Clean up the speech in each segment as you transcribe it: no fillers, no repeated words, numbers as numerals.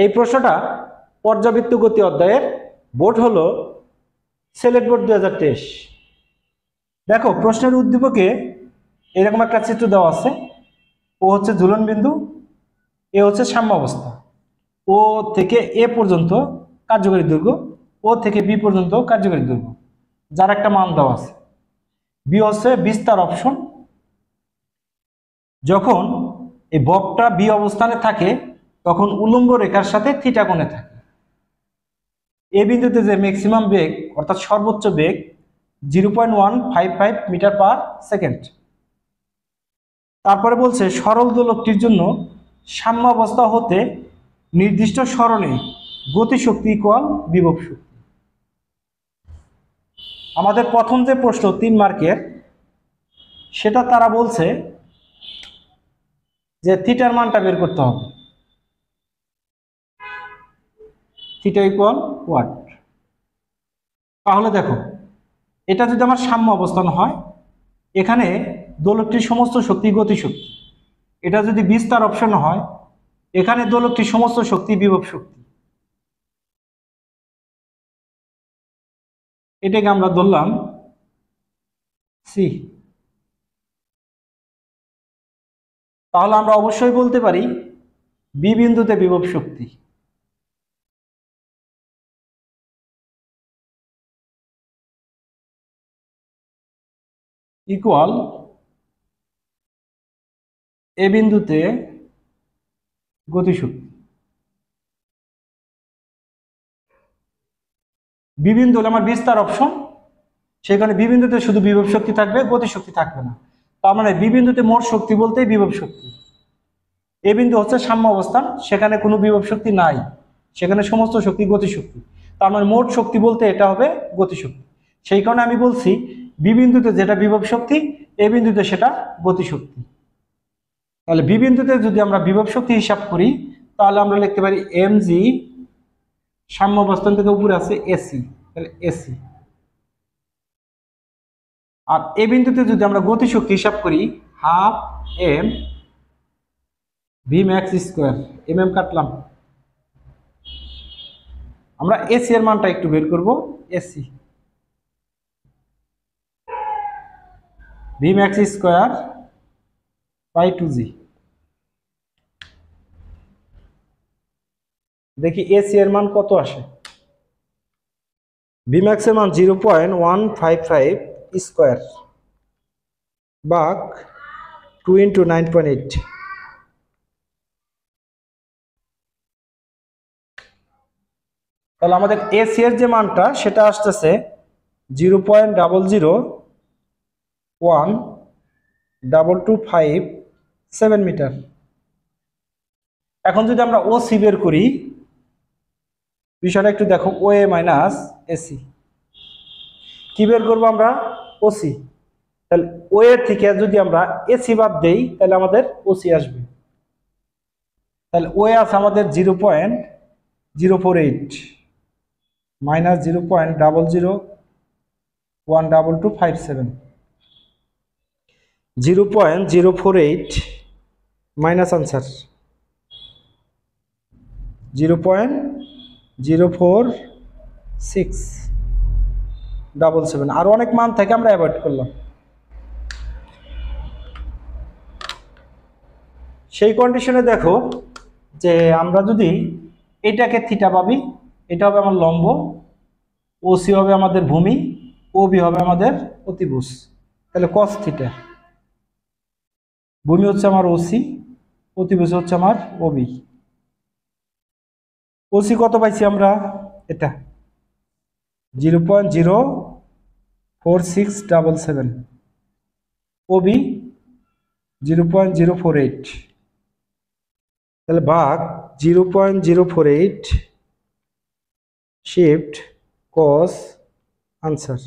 এই প্রশ্নটা পর্যাবৃত্ত গতি অধ্যায়ের, বোর্ড হলো সিলেট বোর্ড 2023। দেখো প্রশ্নের উদ্দীপকে এরকম একটা চিত্র দেওয়া আছে। ও হচ্ছে ঝুলন বিন্দু, এ হচ্ছে সাম্যাবস্থা, ও থেকে এ পর্যন্ত কার্যকরী দৈর্ঘ্য, ও থেকে বি পর্যন্ত কার্যকরী দৈর্ঘ্য, যার একটা মান দেওয়া আছে। বি হচ্ছে বিস্তার অপশন। যখন এই বক্রটা বি অবস্থানে থাকে তখন উলম্ব রেখার সাথে থিটা কোণে থাকে। এ বিন্দুতে যে ম্যাক্সিমাম বেগ অর্থাৎ সর্বোচ্চ বেগ 0.155 মিটার পার সেকেন্ড। তারপরে বলছে সরল দোলকটির জন্য সাম্যাবস্থা হতে নির্দিষ্ট সরণে গতিশক্তি ইকুয়াল বিভব শক্তি। আমাদের প্রথম যে প্রশ্ন 3 মার্কের, সেটা তারা বলছে যে থিটার মানটা বের করতে হবে। Theta equal what? তাহলে দেখো, এটা যদি আমার সাম্য অবস্থান হয়, এখানে দোলকটির সমস্ত শক্তি গতিশক্তি। এটা যদি বিস্তার অপশন হয়, এখানে দোলকটির সমস্ত শক্তি বিভব শক্তি। এটাকে আমরা ধরলাম সি। তাহলে আমরা অবশ্যই বলতে পারি বি বিন্দুতে বিভব শক্তি ইকুয়াল এ বিন্দুতে গতিশক্তি। বি বিন্দু হলে আমার বিস্তার অপশন, সেখানে বি বিন্দুতে শুধু বিভব শক্তি থাকবে, গতিশক্তি থাকবে না। তার মানে বি বিন্দুতে মোট শক্তি বলতে বিভব শক্তি। এ বিন্দু হচ্ছে সাম্য অবস্থান, সেখানে কোনো বিভব শক্তি নাই, সেখানে সমস্ত শক্তি গতিশক্তি। তার মানে মোট শক্তি বলতে এটা হবে গতিশক্তি। সেই কারণে আমি বলছি বি বিন্দুতে যেটা বিভব শক্তি, এ বিন্দুতে সেটা গতিশক্তি। তাহলে বি বিন্দুতে যদি আমরা বিভব শক্তি হিসাব করি, তাহলে আমরা লিখতে পারি এম জি, সাম্য অবস্থান থেকে উপরে আছে এসি, তাহলে এসি। আর এ বিন্দুতে যদি আমরা গতিশক্তি হিসাব করি, half M V max square, M M কাটলাম। আমরা এসি এর মানটা একটু বের করব। AC V max square by 2g। দেখি এসি এর মান কত আসে। ভি ম্যাক্স এর মান 0.155 স্কোয়ার ভাগ 2 × 9.8। তাহলে আমাদের এসি এর যে মানটা সেটা আসতেছে 0.001227 মিটার। এখন যদি আমরা ওসি বের করি, বিষয়টা একটু দেখো, ও এ মাইনাস এসি। কি বের করবো আমরা? ওসি। তাহলে ও এর থেকে যদি আমরা এসি বাদ দেই, তাহলে আমাদের ওসি আসবে। তাহলে ও এ আছে আমাদের 0.048 মাইনাস 0.001227, 0.048 মাইনাস আনসার 0.04677। আরো অনেক মান থেকে আমরা অ্যাভয়েড করলাম। সেই কন্ডিশনে দেখো যে আমরা যদি এটাকে থিটা ভাবি, এটা হবে আমার লম্ব, ওসি হবে আমাদের ভূমি, ওবি হবে আমাদের অতিভুজ। তাহলে কস থিটা, ভূমি হচ্ছে আমার ওসি, অতিভুজ হচ্ছে আমার ওবি। ওসি কত পাইছি আমরা? এটা 0.04677, ওবি 0.048, তাহলে ভাগ 0.048 শিফট কস আনসার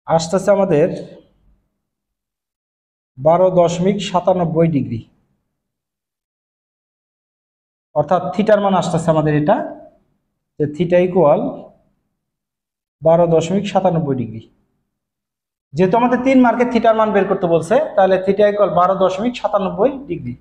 আসতেছে আমাদের 12.97 ডিগ্রি। অর্থাৎ থিটার মান আসতেছে আমাদের এটা, যে থিটা ইকুয়াল 12.97 ডিগ্রি। যেহেতু আমাদের 3 মার্কে থিটার মান বের করতে বলছে, তাহলে থিটা ইকুয়াল 12.97 ডিগ্রি।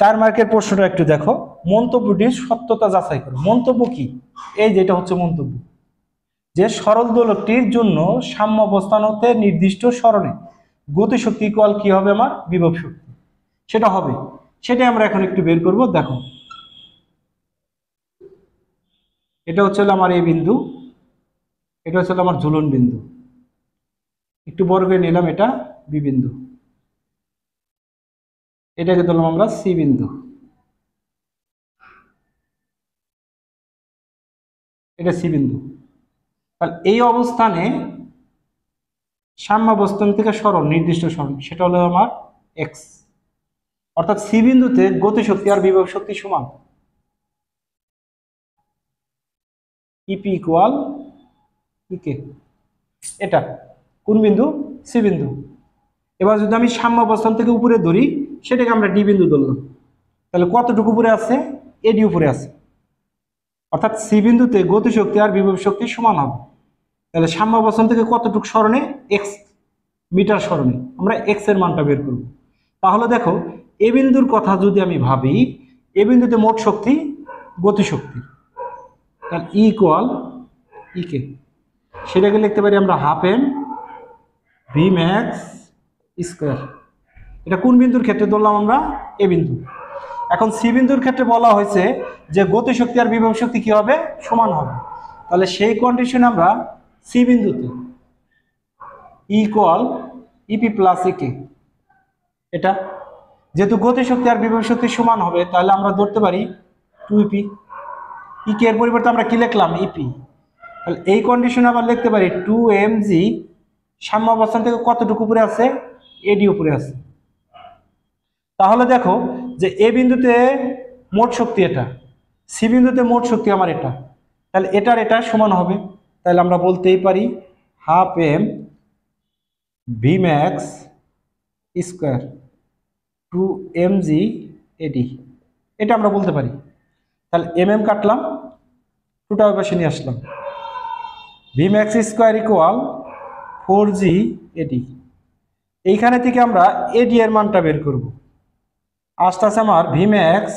4 মার্কের প্রশ্নটা একটু দেখো, মন্তব্যটির সত্যতা যাচাই করো। মন্তব্য কি? এই যেটা হচ্ছে মন্তব্য, যে সরল দোলকটির জন্য সাম্য অবস্থান হতে নির্দিষ্ট সরণে গতিশক্তি ইকুয়াল কি হবে আমার বিভব শক্তি, সেটা হবে। সেটাই আমরা এখন একটু বের করব। দেখো, এটা হচ্ছে আমার এই বিন্দু, এটা হচ্ছে আমার ঝুলন বিন্দু, একটু বড় করে নিলাম, এটা বি বিন্দু, এটাকে ধরলাম আমরা সি বিন্দু, এটা সি বিন্দু। তাহলে এই অবস্থানে সাম্যাবস্থান থেকে সরণ, নির্দিষ্ট সরণ, সেটা হলো আমার এক্স। অর্থাৎ সি বিন্দুতে গতিশক্তি আর বিভব শক্তি সমান, ইপি ইকুয়াল ইকে। এটা কোন বিন্দু? সি বিন্দু। এবার যদি আমি সাম্য অবস্থান থেকে উপরে ধরি, সেটাকে আমরা ডি বিন্দু ধরলাম। তাহলে কতটুকু উপরে আছে? এডি উপরে আছে। অর্থাৎ সি বিন্দুতে গতিশক্তি আর বিভব শক্তি সমান হবে। তাহলে সাম্য অবস্থান থেকে কতটুকু সরণে? X metre সরণে। আমরা এক্স এর মানটা বের করব। তাহলে দেখো, এ বিন্দুর কথা যদি আমি ভাবি, এ বিন্দুতে মোট শক্তি গতিশক্তি, তাহলে ই ইকুয়াল ইকে, সেটাকে লিখতে পারি আমরা half M V max square. এটা কোন বিন্দুর ক্ষেত্রে ধরলাম আমরা? এ বিন্দু। এখন সি বিন্দুর ক্ষেত্রে বলা হয়েছে যে গতিশক্তি আর বিভব শক্তি কি হবে? সমান হবে। তাহলে সেই কন্ডিশনে আমরা সি বিন্দুতে ইকুয়াল ইপি প্লাস ইকে, এটা যেহেতু গতিশক্তি আর বিভব শক্তি সমান হবে, তাহলে আমরা ধরতে পারি 2 ইপি। ইকে এর পরিবর্তে আমরা কি লিখলাম? ইপি। তাহলে এই কন্ডিশনে আবার লিখতে পারি 2mg সাম্য অবস্থান থেকে কতটুকু উপরে আছে? এডি উপরে আছে। তাহলে দেখো যে এ বিন্দুতে মোট শক্তি এটা, সি বিন্দুতে মোট শক্তি আমার এটা, তাহলে এটার এটা সমান হবে। তাহলে আমরা বলতেই পারি half M V max square 2mg AD, এটা আমরা বলতে পারি। তাহলে এম কাটলাম, 2টা পাশে নিয়ে আসলাম, V max square equal 4g AD. এইখানে থেকে আমরা এডি এর মানটা বের করব। আসতে আছে আমার V max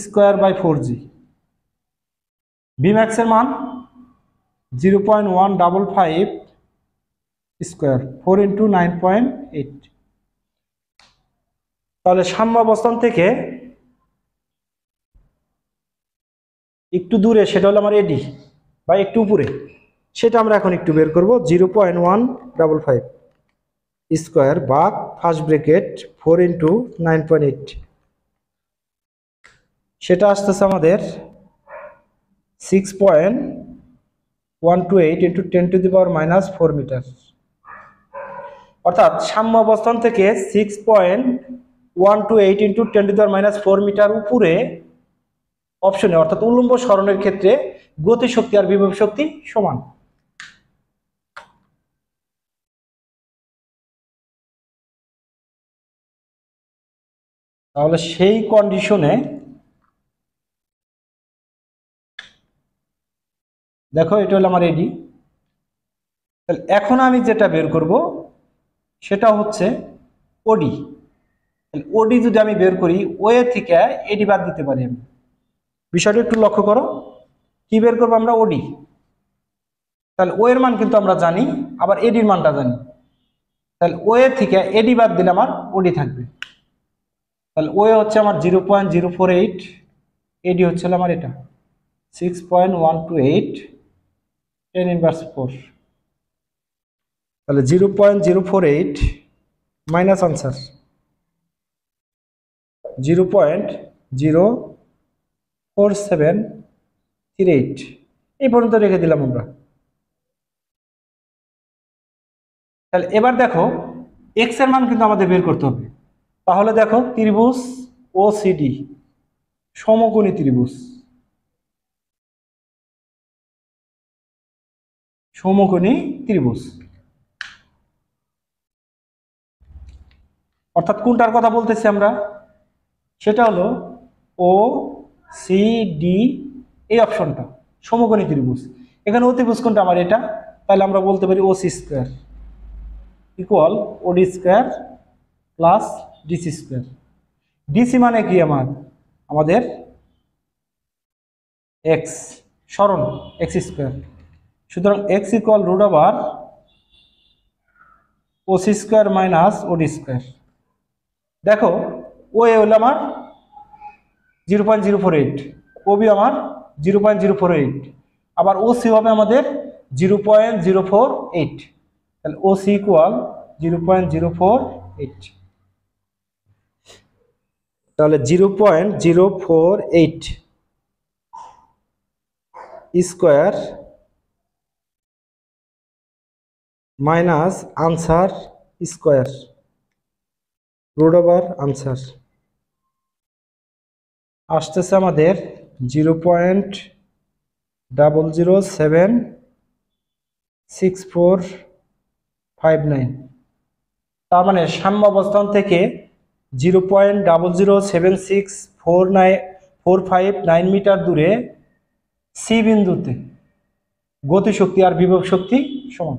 square by 4g। V max এর মান 0.155 স্কোয়ার, 4 ইন্টু 9.8। তাহলে সাম্য অবস্থান থেকে একটু দূরে, সেটা হলো আমার এডি, বা একটু উপরে, সেটা আমরা এখন একটু বের করব। 0.155 স্কোয়ার বা ফার্স্ট ব্রেকেট 4 ইন্টু 9.8, সেটা আসতেছে আমাদের 6.128 ইন্টু 10⁻⁻4 মিটার। অর্থাৎ সাম্য অবস্থান থেকে 6.128 ইন্টু 10⁻⁻4 মিটার উপরে অপশনে, অর্থাৎ উল্লম্ব সরণের ক্ষেত্রে গতিশক্তি আর বিভব শক্তি সমান। তাহলে সেই কন্ডিশনে দেখো, এটা হলো আমার এডি। তাহলে এখন আমি যেটা বের করব সেটা হচ্ছে ওডি। তাহলে ওডি যদি আমি বের করি, ওয়ে থেকে এডি বাদ দিতে পারি আমি। বিষয়টা একটু লক্ষ্য করো, কি বের করবো আমরা? ওডি। তাহলে ও এর মান কিন্তু আমরা জানি, আবার এডির মানটা জানি। তাহলে ওয়ে থেকে এডি বাদ দিলে আমার ওডি থাকবে। তাহলে ওয়ে হচ্ছে আমার 0.048, এডি হচ্ছে আমার এটা 6.128 10⁻⁴। তাহলে 0.048 মাইনাস আনসার 0.04738, এই পর্যন্ত রেখে দিলাম আমরা। তাহলে এবার দেখো, এক্স এর মান কিন্তু আমাদের বের করতে হবে। তাহলে দেখো, ত্রিভুজ ওসিডি, সমকোণী ত্রিভুজ, সমকোণী ত্রিভুজ, অর্থাৎ কোনটার কথা বলতেছি আমরা? সেটা হলো ও সি ডি, এই অপশনটা সমকোণী ত্রিভুজ। এখানে অতিভুজ কোনটা? আমার এটা। তাহলে আমরা বলতে পারি O C square equal OD square plus DC square. DC মানে কি আমাদের এক্স, সরণ এক্স স্কোয়ার। সুতরাং X equal root over OC square minus OD square. দেখো ও এ হলো আমার 0.048, ও বি আমার 0.048, আবার ও সি হবে আমাদের 0.048, তাহলে ও সি ইকুয়াল 0.048, তাহলে 0.048 square minus answer square root over answer আসতেছে আমাদের 0.0076459। তার মানে সাম্য অবস্থান থেকে 0.0076459 মিটার দূরে সি বিন্দুতে গতিশক্তি আর বিভব শক্তি সমান।